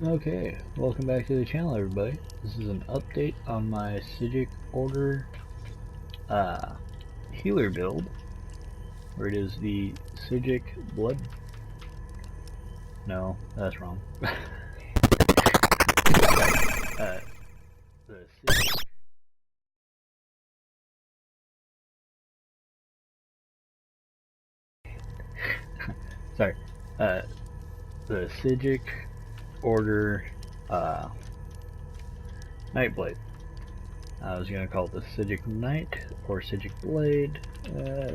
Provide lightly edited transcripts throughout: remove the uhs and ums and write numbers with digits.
Okay, welcome back to the channel, everybody. This is an update on my Psijic order healer build, where it is the Psijic blood. No, that's wrong. The Psijic. Sorry, the Psijic order Nightblade. I was gonna call it the Psijic Knight or Psijic Blade,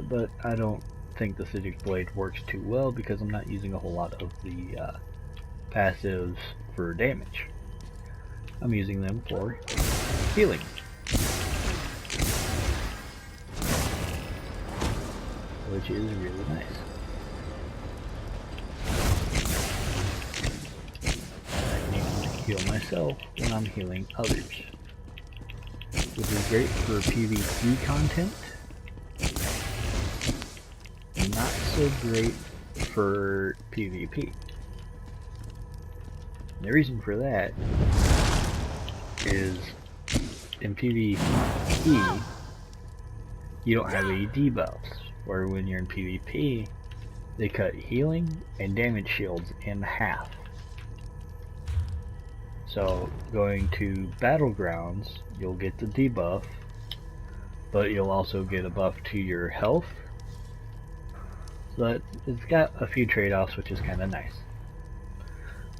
but I don't think the Psijic Blade works too well because I'm not using a whole lot of the passives for damage. I'm using them for healing. Which is really nice. I can even heal myself when I'm healing others. Which is great for PvP content. Not so great for PvP. And the reason for that is in PvP you don't have any debuffs, where when you're in PvP they cut healing and damage shields in half. So going to Battlegrounds, you'll get the debuff, but you'll also get a buff to your health. So it's got a few trade-offs, which is kind of nice.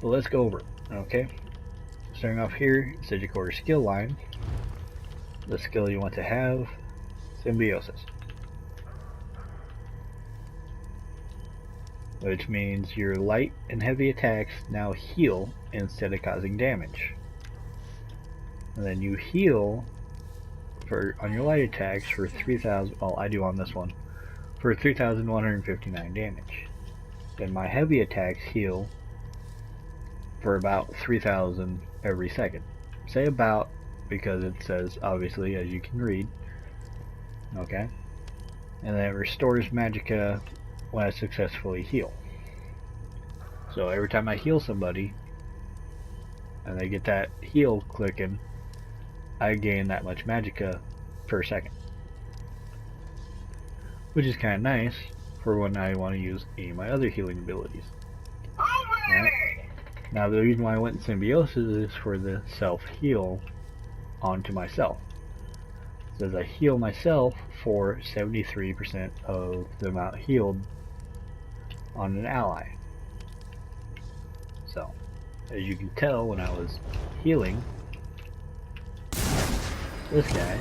But let's go over it, okay? Starting off here, Psijic Order skill line. The skill you want to have, Symbiosis. Which means your light and heavy attacks now heal instead of causing damage. And then you heal on your light attacks for 3,000, well I do on this one, for 3,159 damage. Then my heavy attacks heal for about 3,000 every second. Say about, because it says obviously as you can read. Okay? And then it restores magicka when I successfully heal. So every time I heal somebody and they get that heal clicking, I gain that much magicka per second. Which is kind of nice for when I want to use any of my other healing abilities. Right? Now the reason why I went in Symbiosis is for the self-heal onto myself. It says I heal myself for 73% of the amount healed on an ally. So, as you can tell, when I was healing this guy,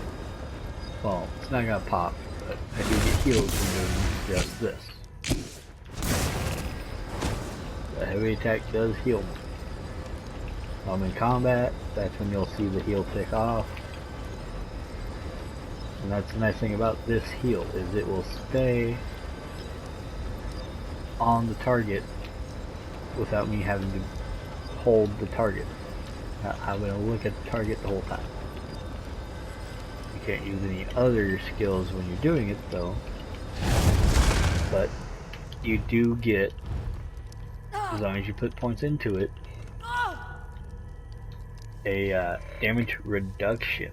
well, it's not gonna pop, but I do get healed from doing just this. The heavy attack does heal me. While I'm in combat, that's when you'll see the heal tick off. And that's the nice thing about this heal, is it will stay on the target without me having to hold the target. I'm going to look at the target the whole time. You can't use any other skills when you're doing it though, but you do get, as long as you put points into it, a damage reduction.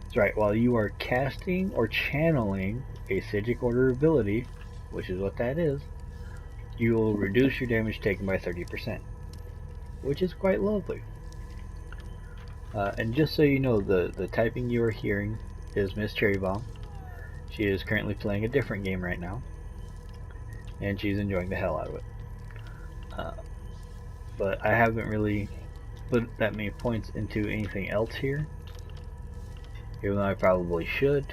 That's right, while you are casting or channeling a Psijic Order ability, which is what that is, you will reduce your damage taken by 30%, which is quite lovely. And just so you know, the typing you are hearing is Miss Cherry Bomb. She is currently playing a different game right now, and she's enjoying the hell out of it. But I haven't really put that many points into anything else here, even though I probably should,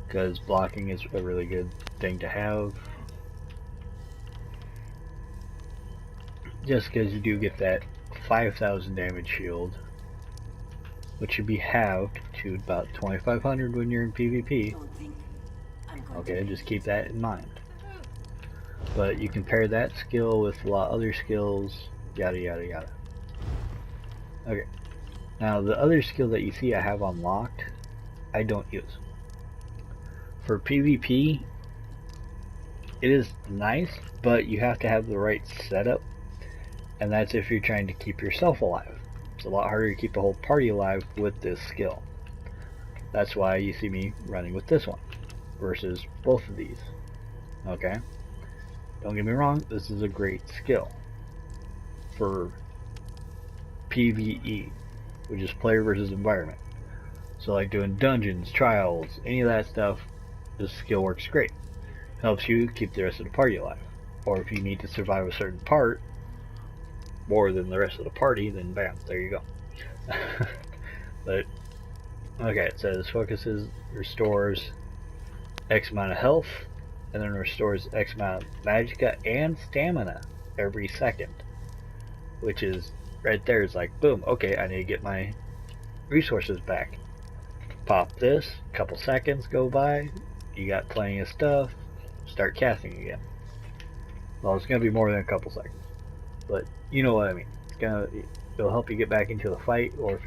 because blocking is a really good thing to have. Just because you do get that 5,000 damage shield, which should be halved to about 2,500 when you're in PvP. Okay, just keep that in mind. But you can pair that skill with a lot of other skills, yada yada yada. Okay, now the other skill that you see I have unlocked, I don't use. For PvP, it is nice, but you have to have the right setup, and that's if you're trying to keep yourself alive. It's a lot harder to keep the whole party alive with this skill. That's why you see me running with this one versus both of these. Okay? Don't get me wrong, this is a great skill for PvE, which is player versus environment. So like doing dungeons, trials, any of that stuff, this skill works great. Helps you keep the rest of the party alive. Or if you need to survive a certain part more than the rest of the party, then bam, there you go. But okay, it says focuses, restores X amount of health, and then restores X amount of magicka and stamina every second. Which is, right there is like, boom, okay, I need to get my resources back. Pop this, couple seconds go by, you got plenty of stuff, start casting again. Well, it's going to be more than a couple seconds, but you know what I mean. It'll help you get back into the fight, or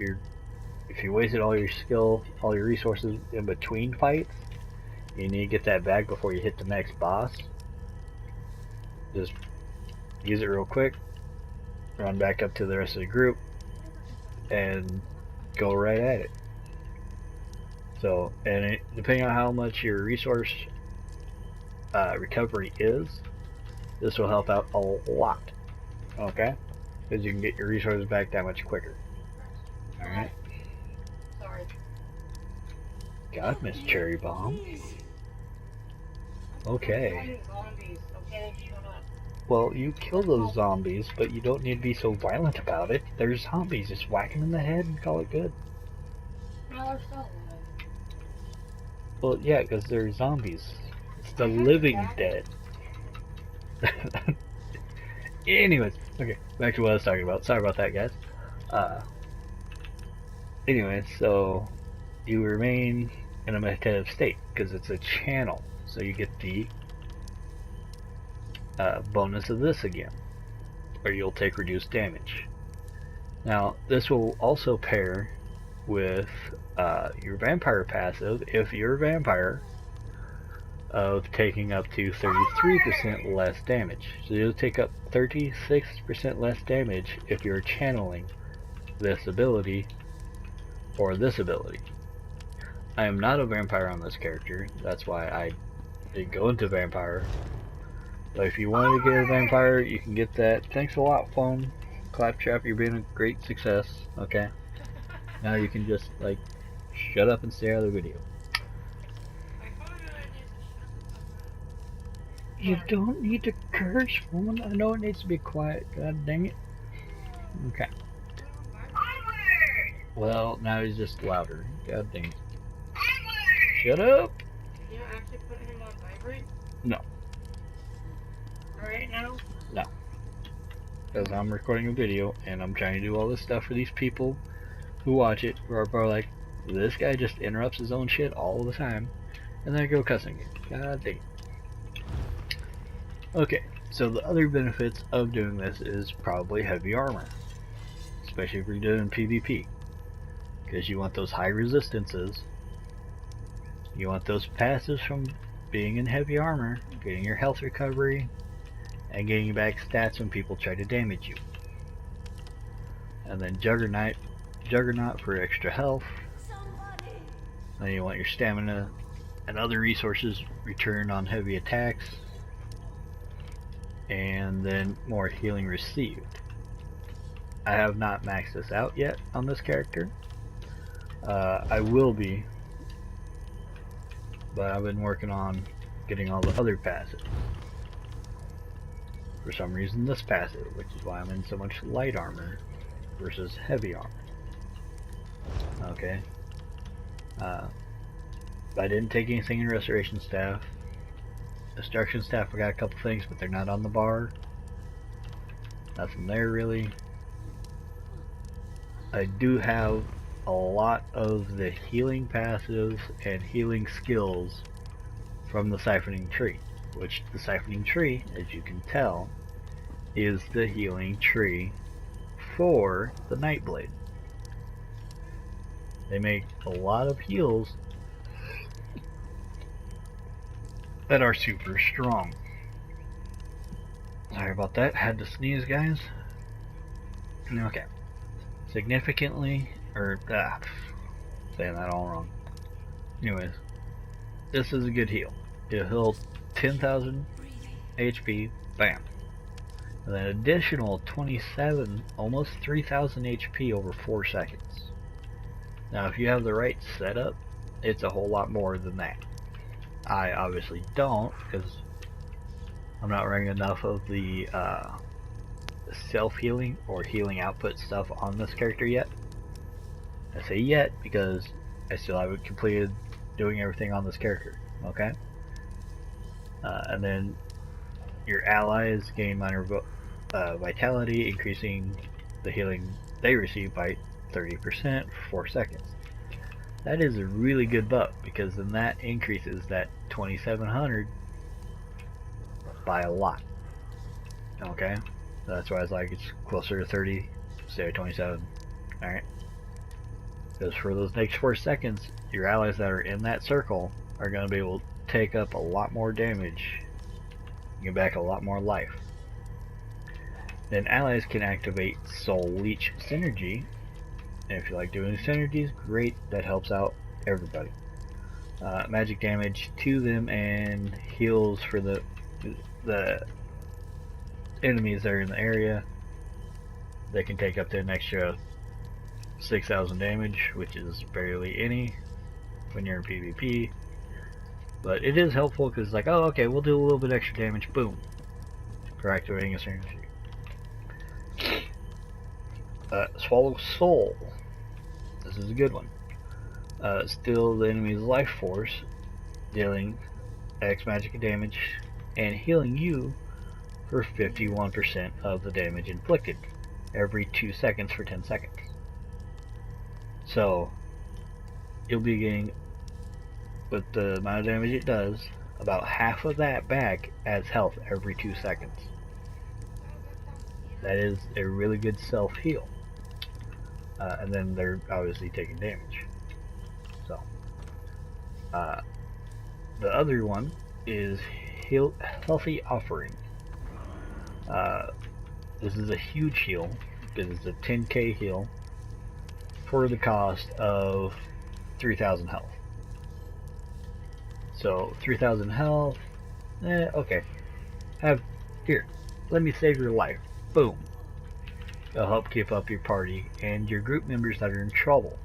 if you wasted all your skill, all your resources in between fights, you need to get that back before you hit the next boss. Just use it real quick, run back up to the rest of the group, and go right at it. So, and depending on how much your resource recovery is, this will help out a lot. Okay? Because you can get your resources back that much quicker. Alright? Sorry. God, Miss Cherry Bomb. Okay. Zombies, okay? Shut up. Well, you kill those zombies, but you don't need to be so violent about it. They're zombies. Just whack them in the head and call it good. No, they're still alive. Well, yeah, because they're zombies. It's the living dead. Anyways, okay, back to what I was talking about. Sorry about that, guys. Anyways, so you remain in a meditative state because it's a channel, so you get the bonus of this again, or you'll take reduced damage. Now, this will also pair with your vampire passive if you're a vampire, of taking up to 33% less damage. So you'll take up 36% less damage if you're channeling this ability or this ability. I am not a vampire on this character, that's why I didn't go into vampire. But if you wanted to get a vampire, you can get that. Thanks a lot, phone. Claptrap, you're being a great success. Okay. Now you can just, like, shut up and stay out of the video. You don't need to curse, woman. I know it needs to be quiet. God dang it. Okay. Well, now he's just louder. God dang it. Shut up! You actually put him on vibrate? No. Right now? No. Because I'm recording a video and I'm trying to do all this stuff for these people who watch it, who are probably like, this guy just interrupts his own shit all the time, and then I go cussing it. God dang it. Okay, so the other benefits of doing this is probably heavy armor, especially if you're doing PvP, because you want those high resistances, you want those passives from being in heavy armor, getting your health recovery, and getting back stats when people try to damage you. And then Juggernaut for extra health. Then you want your stamina and other resources returned on heavy attacks. And then more healing received. I have not maxed this out yet on this character. I will be, but I've been working on getting all the other passives. For some reason this passive, which is why I'm in so much light armor versus heavy armor. Okay. I didn't take anything in Restoration Staff. Destruction Staff, I got a couple things, but they're not on the bar. Nothing there really. I do have a lot of the healing passives and healing skills from the Siphoning Tree, which the Siphoning Tree, as you can tell, is the healing tree for the Nightblade. They make a lot of heals that are super strong. Sorry about that. Had to sneeze, guys. Okay. Significantly, or saying that all wrong. Anyways, this is a good heal. It'll heal 10,000 HP. Bam. And then additional 27, almost 3,000 HP over 4 seconds. Now, if you have the right setup, it's a whole lot more than that. I obviously don't, because I'm not running enough of the self-healing or healing output stuff on this character yet. I say yet because I still haven't completed doing everything on this character. Okay? And then your allies gain minor vitality, increasing the healing they receive by 30% for 4 seconds. That is a really good buff, because then that increases that 2700 by a lot. Okay? So that's why it's like it's closer to 30 instead of 27. Alright? Because for those next 4 seconds, your allies that are in that circle are going to be able to take up a lot more damage, get back a lot more life. Then allies can activate Soul Leech Synergy. And if you like doing synergies, great, that helps out everybody. Magic damage to them and heals for the enemies that are in the area. They can take up to an extra 6,000 damage, which is barely any when you're in PvP. But it is helpful because, like, oh, okay, we'll do a little bit extra damage, boom, for activating a synergy. Swallow Soul. This is a good one. Steal the enemy's life force, dealing X magic damage and healing you for 51% of the damage inflicted every 2 seconds for 10 seconds. So you'll be getting, with the amount of damage it does, about half of that back as health every 2 seconds. That is a really good self-heal. And then they're obviously taking damage. So, the other one is Healthy Offering. This is a huge heal, because it's a 10k heal for the cost of 3,000 health. So 3,000 health, okay. Here, let me save your life. Boom. It'll help keep up your party and your group members that are in trouble.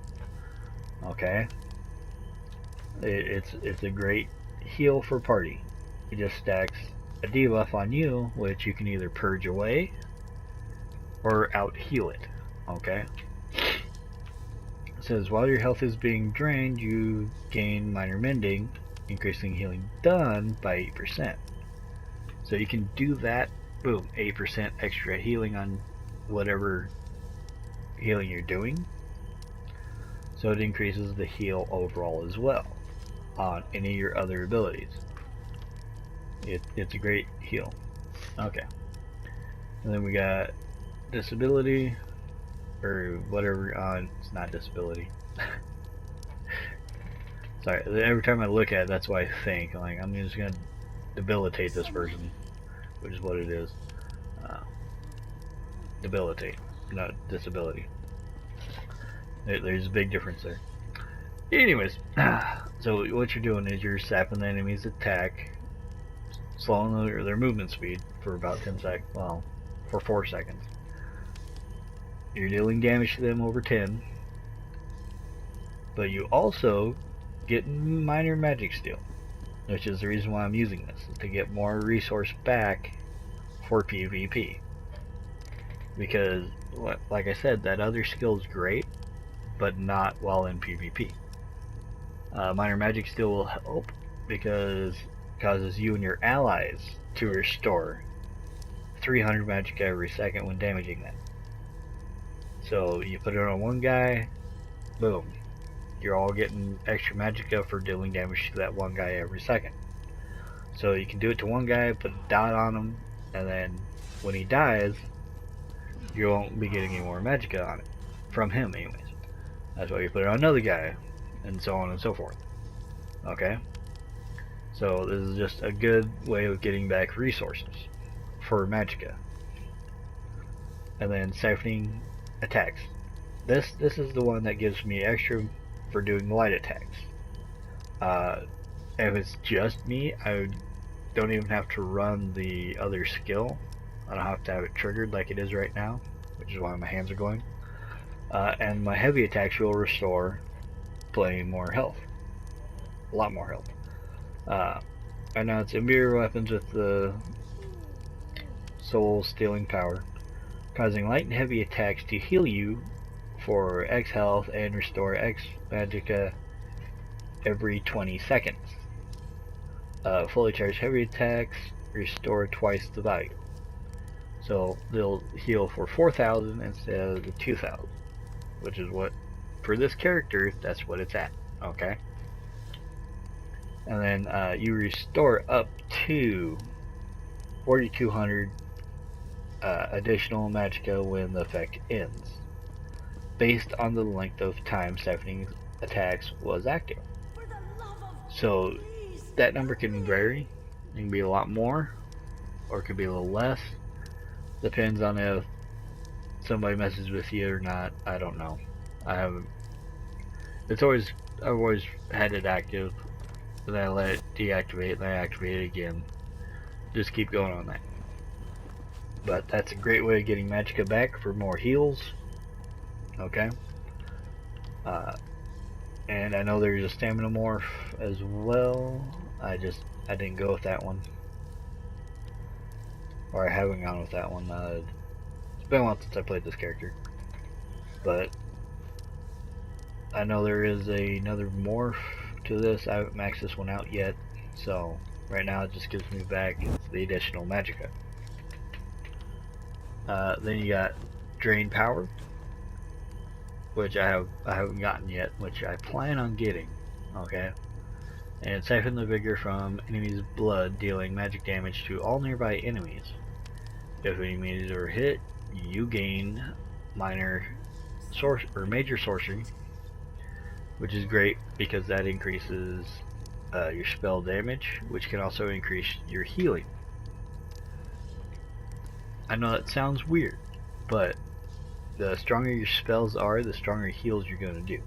Okay? It's a great heal for party. It just stacks a debuff on you, which you can either purge away or out heal it. Okay? It says while your health is being drained, you gain minor mending, increasing healing done by 8%. So you can do that, boom, 8% extra healing on whatever healing you're doing. So it increases the heal overall as well on any of your other abilities. It's a great heal. Okay. And then we got disability, or whatever, it's not disability. Sorry, every time I look at it, that's why I think, like, I'm just gonna debilitate this person, which is what it is. Debilitate, not disability. There's a big difference there. Anyways, so what you're doing is you're sapping the enemy's attack, slowing their movement speed for about 10 seconds, well, for 4 seconds. You're dealing damage to them over 10, but you also get minor magic steal, which is the reason why I'm using this, to get more resource back for PvP. Because, like I said, that other skill is great, but not while in PvP. Minor magic steal will help because it causes you and your allies to restore 300 magic every second when damaging them. So you put it on one guy, boom, you're all getting extra magicka for dealing damage to that one guy every second. So you can do it to one guy, put a dot on him, and then when he dies, you won't be getting any more magicka on it. From him, anyways. That's why you put it on another guy, and so on and so forth. Okay? So this is just a good way of getting back resources for magicka. And then siphoning attacks. This is the one that gives me extra for doing light attacks. If it's just me, I don't even have to run the other skill. I don't have to have it triggered like it is right now, which is why my hands are going. And my heavy attacks will restore plenty more health. A lot more health. Right now it's imbue your weapons with the soul stealing power, causing light and heavy attacks to heal you for X health and restore X magicka every 20 seconds. Fully charged heavy attacks restore twice the value. So they'll heal for 4,000 instead of the 2,000, which is what, for this character, that's what it's at. Okay? And then you restore up to 4,200 additional magicka when the effect ends, based on the length of time siphoning attacks was active. So that number can vary. It can be a lot more, or it could be a little less. Depends on if somebody messes with you or not. I don't know. I haven't. I've always had it active, and then I let it deactivate, and then I activate it again. Just keep going on that. But that's a great way of getting magicka back for more heals. Okay. And I know there's a stamina morph as well. I didn't go with that one. Or I haven't gone with that one. It's been a while since I played this character. But I know there is another morph to this. I haven't maxed this one out yet. So right now it just gives me back the additional magicka. Then you got drain power, which I haven't gotten yet, which I plan on getting. Okay. And siphon the vigor from enemies' blood, dealing magic damage to all nearby enemies. If enemies are hit, you gain minor major sorcery, which is great because that increases your spell damage, which can also increase your healing. I know that sounds weird, but the stronger your spells are, the stronger heals you're going to do.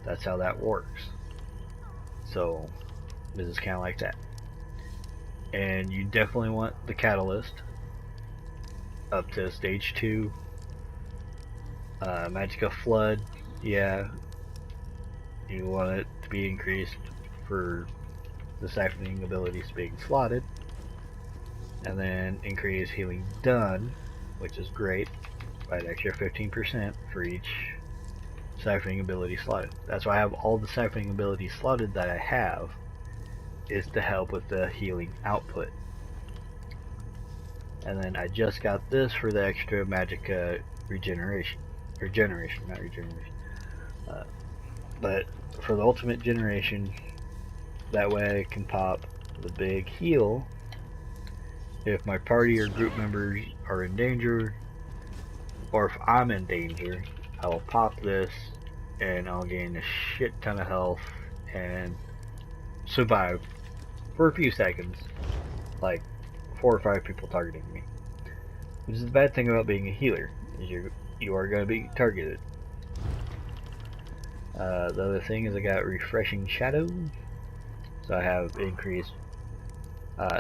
That's how that works. So this is kind of like that. And you definitely want the catalyst up to stage 2. Magicka flood, yeah, you want it to be increased for the siphoning abilities being slotted. And then increase healing done, which is great, by an extra 15% for each siphoning ability slotted. That's why I have all the siphoning abilities slotted that I have, is to help with the healing output. And then I just got this for the extra magicka regeneration. Regeneration, not regeneration. But for the ultimate generation, that way I can pop the big heal if my party or group members are in danger, or if I'm in danger. I will pop this and I'll gain a shit ton of health and survive for a few seconds, like 4 or 5 people targeting me. Which is the bad thing about being a healer, is you are going to be targeted. The other thing is I got refreshing shadow, so I have increased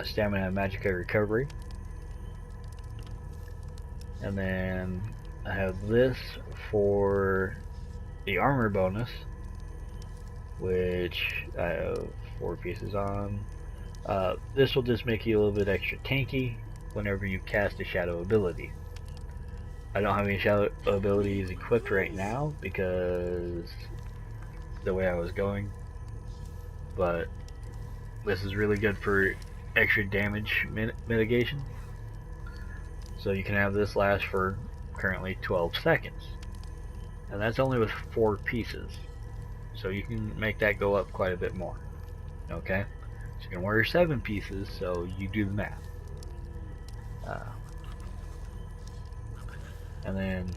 stamina and magicka recovery. And then I have this for the armor bonus, which I have 4 pieces on. This will just make you a little bit extra tanky whenever you cast a shadow ability. I don't have any shadow abilities equipped right now because the way I was going, but this is really good for extra damage mitigation. So you can have this last for currently 12 seconds, and that's only with 4 pieces, so you can make that go up quite a bit more. Okay, so you can wear 7 pieces, so you do the math. And then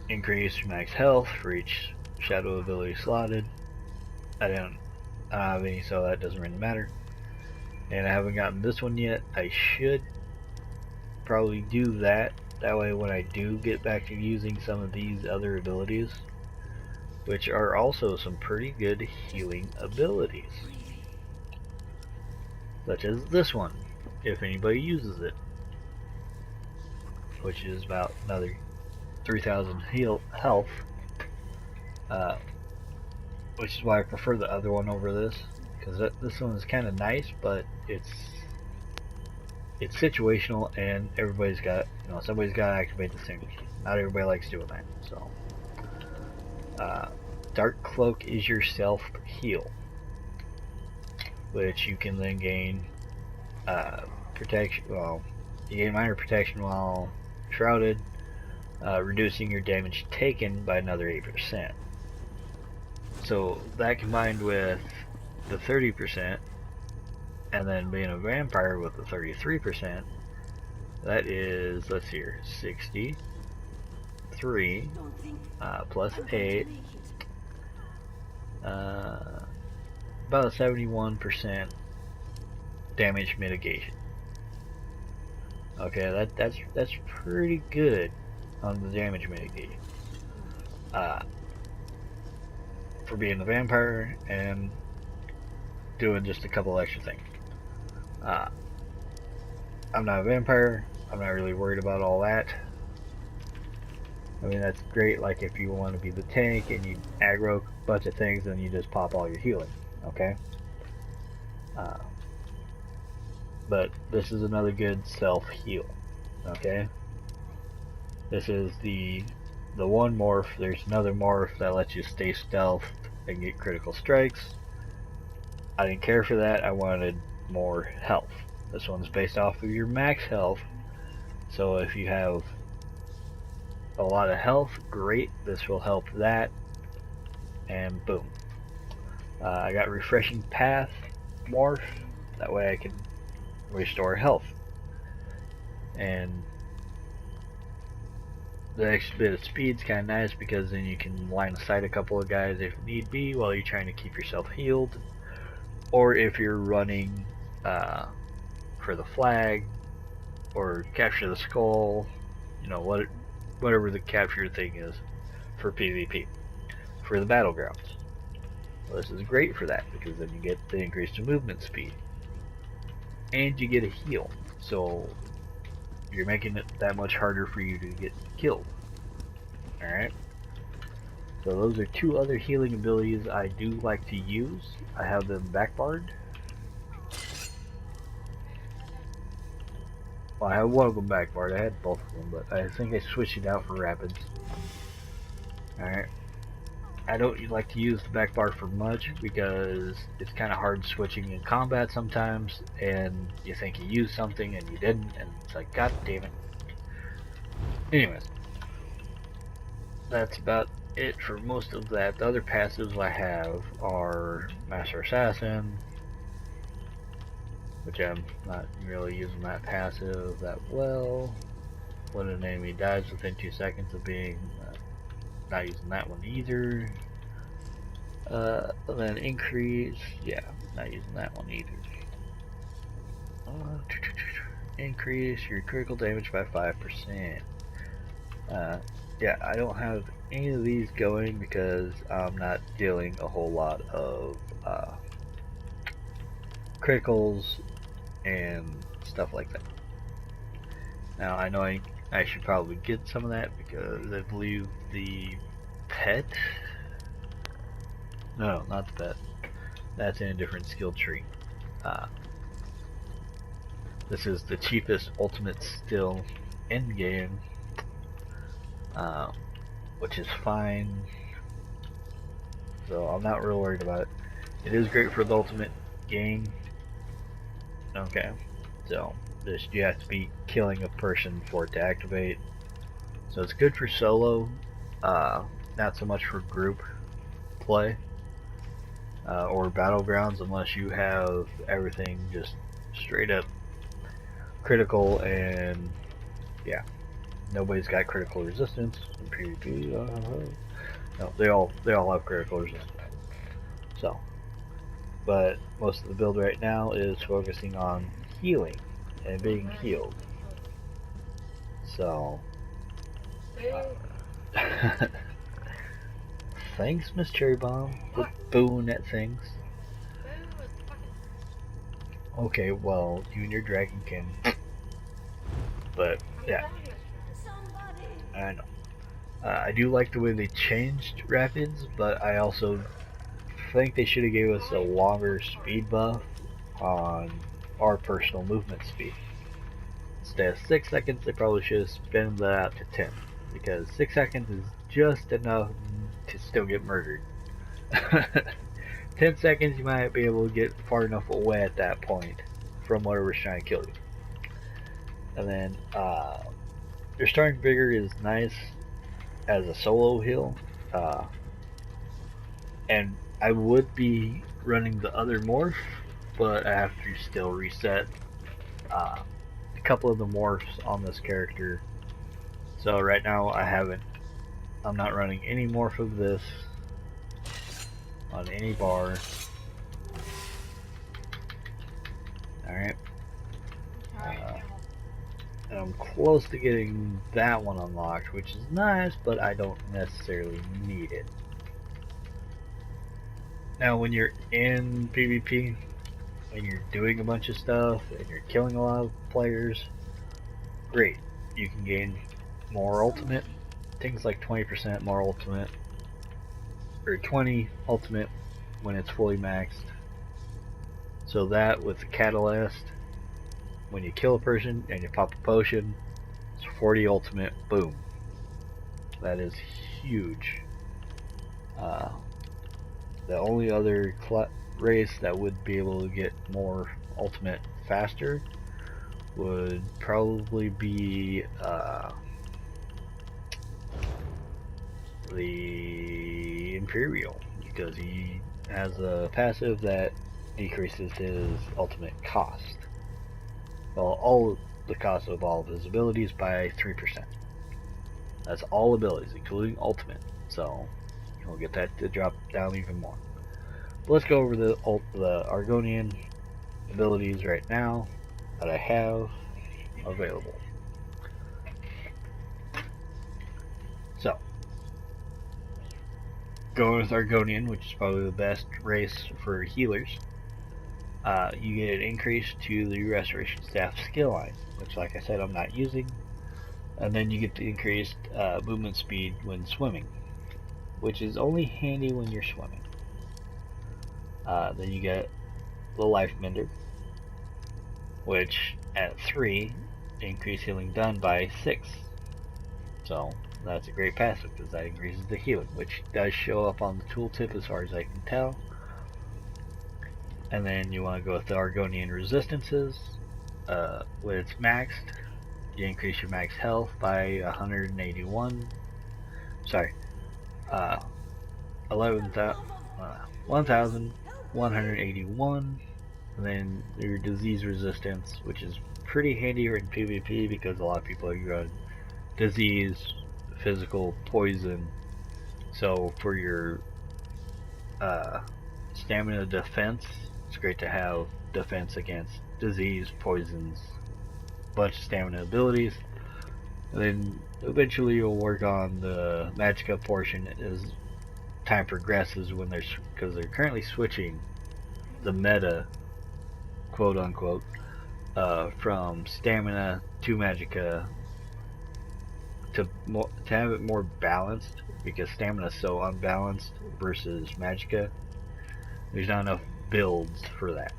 increase max health for each shadow ability slotted. I don't have any, so that doesn't really matter. and I haven't gotten this one yet. I should probably do that. That way when I do get back to using some of these other abilities, which are also some pretty good healing abilities, such as this one, if anybody uses it, which is about another 3,000 health, which is why I prefer the other one over this, because this one is kind of nice, but it's situational, and everybody's got, somebody's got to activate the sync. Not everybody likes doing that. So, Dark Cloak is your self heal, which you can then gain protection. Well, you gain minor protection while shrouded, reducing your damage taken by another 8%. So that combined with the 30%, and then being a vampire with the 33%, that is, let's see here, 63 plus 8, about a 71% damage mitigation. Okay, that's pretty good on the damage mitigation for being a vampire and doing just a couple extra things. I'm not a vampire. I'm not really worried about all that. I mean, that's great, like if you want to be the tank and you aggro a bunch of things and you just pop all your healing, okay? But this is another good self-heal, okay? This is the one morph. There's another morph that lets you stay stealth and get critical strikes. I didn't care for that. I wanted more health. This one's based off of your max health, so if you have a lot of health, great, this will help that, and boom. I got Refreshing Path morph, that way I can restore health, and the extra bit of speed's kind of nice because then you can line of sight a couple of guys if need be while you're trying to keep yourself healed, or if you're running for the flag or capture the skull, whatever the capture thing is for PvP, for the battlegrounds. Well, this is great for that because then you get the increased movement speed and you get a heal, so you're making it that much harder for you to get killed. Alright, so those are two other healing abilities I do like to use. I have them backbarred. Well, I have one of them backbarred. I had both of them, but I think I switched it out for rapids. Alright. I don't like to use the back bar for much because it's kind of hard switching in combat sometimes, and you think you used something and you didn't, and it's like, god damn it. Anyways, that's about it for most of that. The other passives I have are Master Assassin, which I'm not really using that passive that well. When an enemy dies within 2 seconds of being not using that one either. Then increase, yeah, not using that one either. Increase your critical damage by 5%. Yeah, I don't have any of these going because I'm not dealing a whole lot of criticals and stuff like that. Now I know I should probably get some of that because I believe the pet, no, not the pet, that's in a different skill tree. This is the cheapest ultimate still in game, which is fine, so I'm not real worried about it. It is great for the ultimate game. Okay, so you have to be killing a person for it to activate. So it's good for solo, not so much for group play or battlegrounds, unless you have everything just straight up critical, and yeah, nobody's got critical resistance in PvP. No, they all have critical resistance. So but most of the build right now is focusing on healing and being healed. So, thanks, Miss Cherry Bomb, for booing at things. Okay, well, you and your dragon can. But, yeah, I know. I do like the way they changed Rapids, but I also think they should have gave us a longer speed buff on our personal movement speed. Instead of 6 seconds, they probably should have spanned that out to 10, because 6 seconds is just enough to still get murdered. 10 seconds, you might be able to get far enough away at that point from whatever's trying to kill you. And then, your starting vigor is nice as a solo heal, and I would be running the other morph, but I have to still reset a couple of the morphs on this character. So right now I'm not running any morph of this on any bar. Alright. And I'm close to getting that one unlocked, which is nice, but I don't necessarily need it. Now when you're in PvP, when you're doing a bunch of stuff and you're killing a lot of players, great. You can gain more ultimate, things like 20% more ultimate, or 20 ultimate when it's fully maxed. So that with the catalyst, when you kill a person and you pop a potion, it's 40 ultimate, boom. That is huge. The only other race that would be able to get more ultimate faster would probably be the Imperial, because he has a passive that decreases his ultimate cost. Well, all the cost of all of his abilities by 3%. That's all abilities, including ultimate. So you'll get that to drop down even more. But let's go over the Argonian abilities right now that I have available. So, going with Argonian, which is probably the best race for healers, you get an increase to the Restoration Staff skill line, which, like I said, I'm not using. And then you get the increased movement speed when swimming, which is only handy when you're swimming. Then you get the Life Mender, which at 3, increase healing done by 6. So that's a great passive because that increases the healing, which does show up on the tooltip as far as I can tell. And then you want to go with the Argonian Resistances. When it's maxed, you increase your max health by 181. Sorry, 1,181. And then your disease resistance, which is pretty handier in PvP because a lot of people are running disease, physical, poison. So for your stamina defense, it's great to have defense against disease, poisons, bunch of stamina abilities. And then eventually you'll work on the Magicka portion as time progresses, because they're currently switching the meta, quote unquote, from stamina to Magicka to have it more balanced, because stamina is so unbalanced versus Magicka. There's not enough builds for that,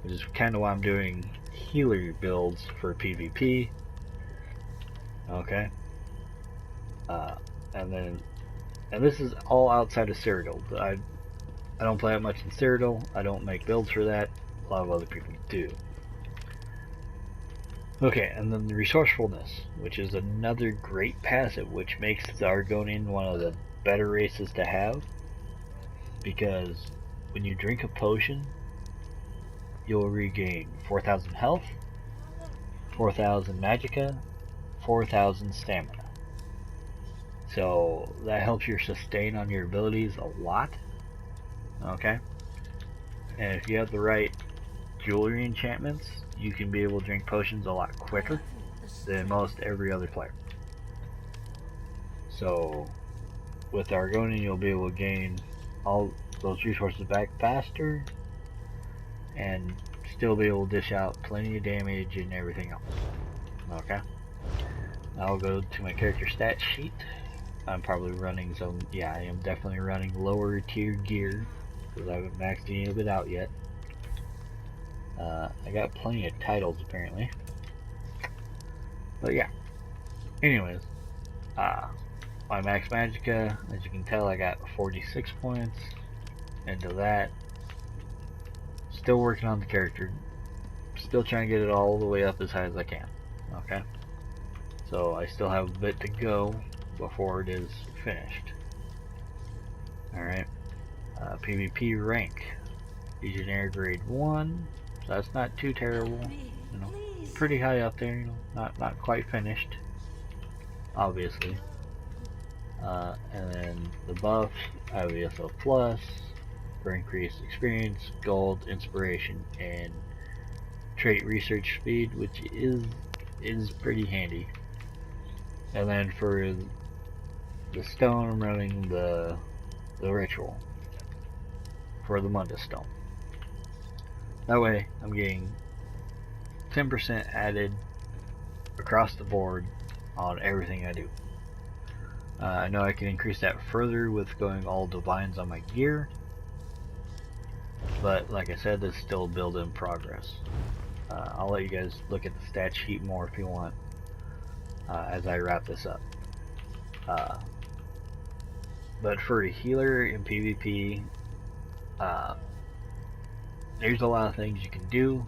which is kind of why I'm doing healer builds for PvP. Okay, and this is all outside of Cyrodiil. I don't play that much in Cyrodiil. I don't make builds for that. A lot of other people do. Okay, and then the Resourcefulness, which is another great passive, which makes the Argonian one of the better races to have, because when you drink a potion, you'll regain 4,000 health, 4,000 Magicka, 4,000 stamina. So that helps your sustain on your abilities a lot. Okay, And if you have the right jewelry enchantments, you can be able to drink potions a lot quicker than most every other player. So with Argonian, you'll be able to gain all those resources back faster and still be able to dish out plenty of damage and everything else. Okay, I'll go to my character stat sheet. I'm probably running some, yeah, I am definitely running lower tier gear because I haven't maxed any of it out yet. I got plenty of titles apparently, but yeah. Anyways, my max magicka, as you can tell, I got 46 points into that. Still working on the character, still trying to get it all the way up as high as I can. Okay, so I still have a bit to go before it is finished. Alright, PvP rank, Legionnaire grade 1, so that's not too terrible, you know, pretty high up there, you know, not quite finished, obviously. And then the buffs, I have ESO plus for increased experience, gold, inspiration, and trait research speed, which is pretty handy. And then for the stone, I'm running the ritual for the Mundus stone. That way I'm getting 10% added across the board on everything I do. I know I can increase that further with going all divines on my gear, but like I said, it's still a build in progress. I'll let you guys look at the stat sheet more if you want as I wrap this up. But for a healer in PvP, there's a lot of things you can do.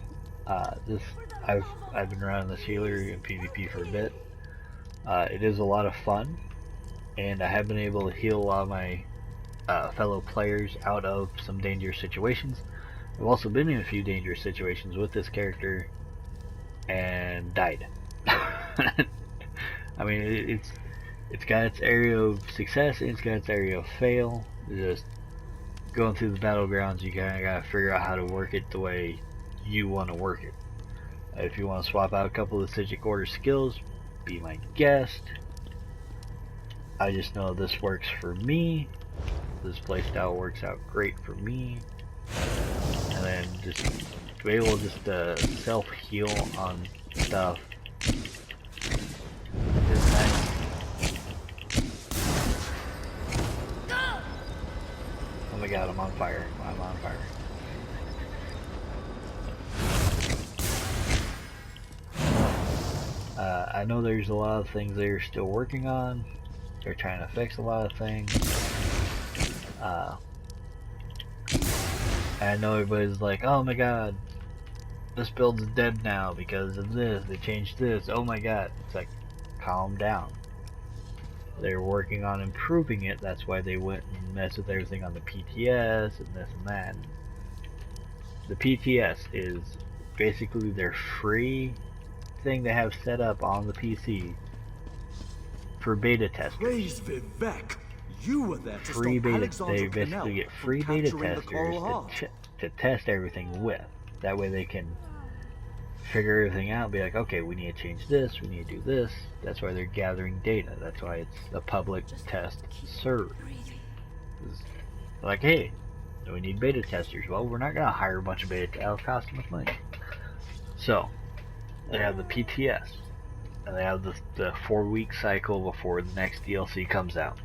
I've been running this healer in PvP for a bit. It is a lot of fun, and I have been able to heal a lot of my fellow players out of some dangerous situations. I've also been in a few dangerous situations with this character and died. I mean, it's got its area of success and it's got its area of fail. Just going through the battlegrounds, you kinda gotta figure out how to work it the way you want to work it. If you want to swap out a couple of the Psijic Order skills, be my guest. I just know this works for me. This playstyle works out great for me. And then just to be able just to self-heal on stuff is nice. Oh my god, I'm on fire. I'm on fire. I know there's a lot of things they're still working on. They're trying to fix a lot of things. I know everybody's like, oh my god, this build's dead now because of this, they changed this, oh my god. It's like, calm down. They're working on improving it, that's why they went and messed with everything on the PTS and this and that. The PTS is basically their free thing they have set up on the PC for beta testers. Praise Vivek. You were there to Free stop beta, Alexander they basically Cannell get from free beta capturing the Coral Heart. testers to test everything with. That way they can figure everything out, be like, okay, we need to change this, we need to do this. That's why they're gathering data. That's why it's a public test server. Like, hey, we need beta testers. Well, we're not going to hire a bunch of beta testers. It'll cost too much money. So, they have the PTS. And they have the 4-week cycle before the next DLC comes out.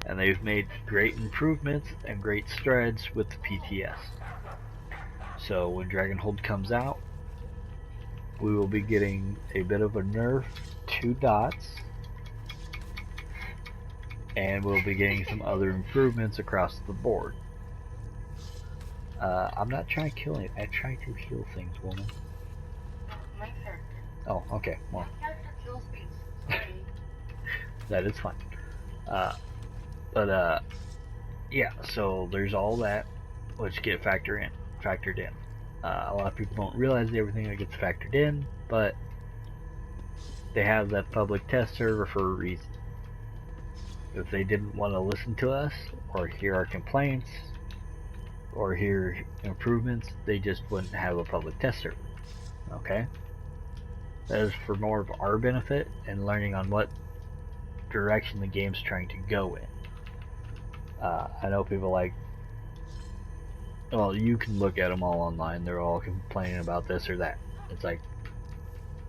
And they've made great improvements and great strides with the PTS. So when Dragonhold comes out, we will be getting a bit of a nerf to dots. And we'll be getting some other improvements across the board. I'm not trying to kill it. I try to heal things, woman. My character. Oh, okay. Well, My character kills things. Sorry. that is fine. Yeah, so there's all that which get factored in. A lot of people don't realize everything that gets factored in, but they have that public test server for a reason. If they didn't want to listen to us or hear our complaints or hear improvements, they just wouldn't have a public test server. Okay? That is for more of our benefit and learning on what direction the game's trying to go in. I know people like, well, you can look at them all online, they're all complaining about this or that. It's like,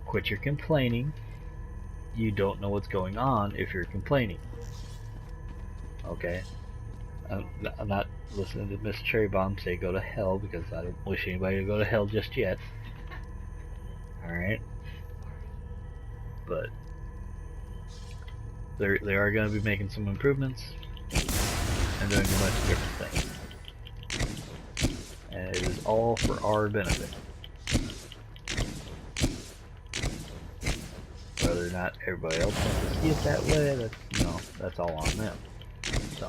quit your complaining. You don't know what's going on if you're complaining. Okay? I'm not listening to Miss Cherry Bomb say go to hell, because I don't wish anybody to go to hell just yet. Alright? But they are going to be making some improvements and doing a bunch of different things. And it is all for our benefit. Whether or not everybody else wants to see it that way, that's, you know, that's all on them. So.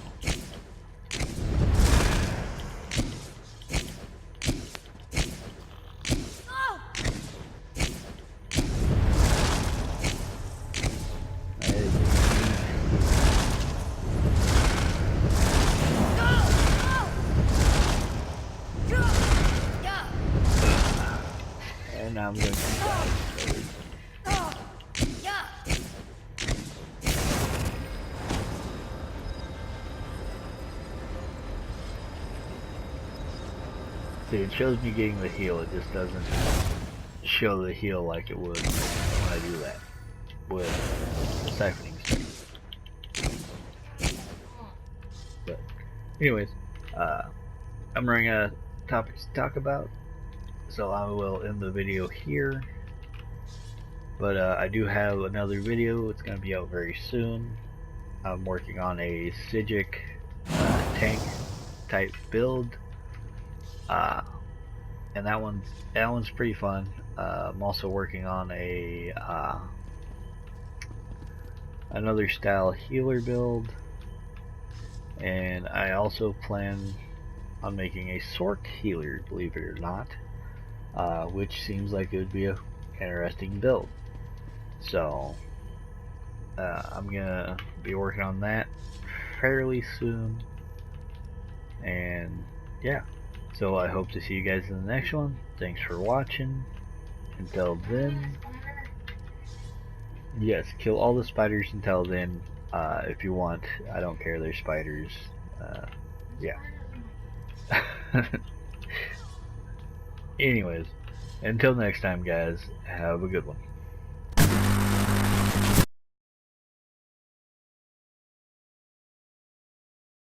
And now I'm going to see, it shows me getting the heal, it just doesn't show the heal like it would when I do that with the siphoning stick. But anyways, I'm running out of topics to talk about, so I will end the video here. But I do have another video, it's going to be out very soon. I'm working on a Psijic tank type build. And that one's pretty fun. I'm also working on a another style healer build, and I also plan on making a Sork healer, believe it or not, which seems like it would be a interesting build. So I'm gonna be working on that fairly soon, and yeah. So I hope to see you guys in the next one. Thanks for watching. Until then, yes, kill all the spiders until then, if you want. I don't care, they're spiders. Yeah. Anyways, until next time guys, have a good one.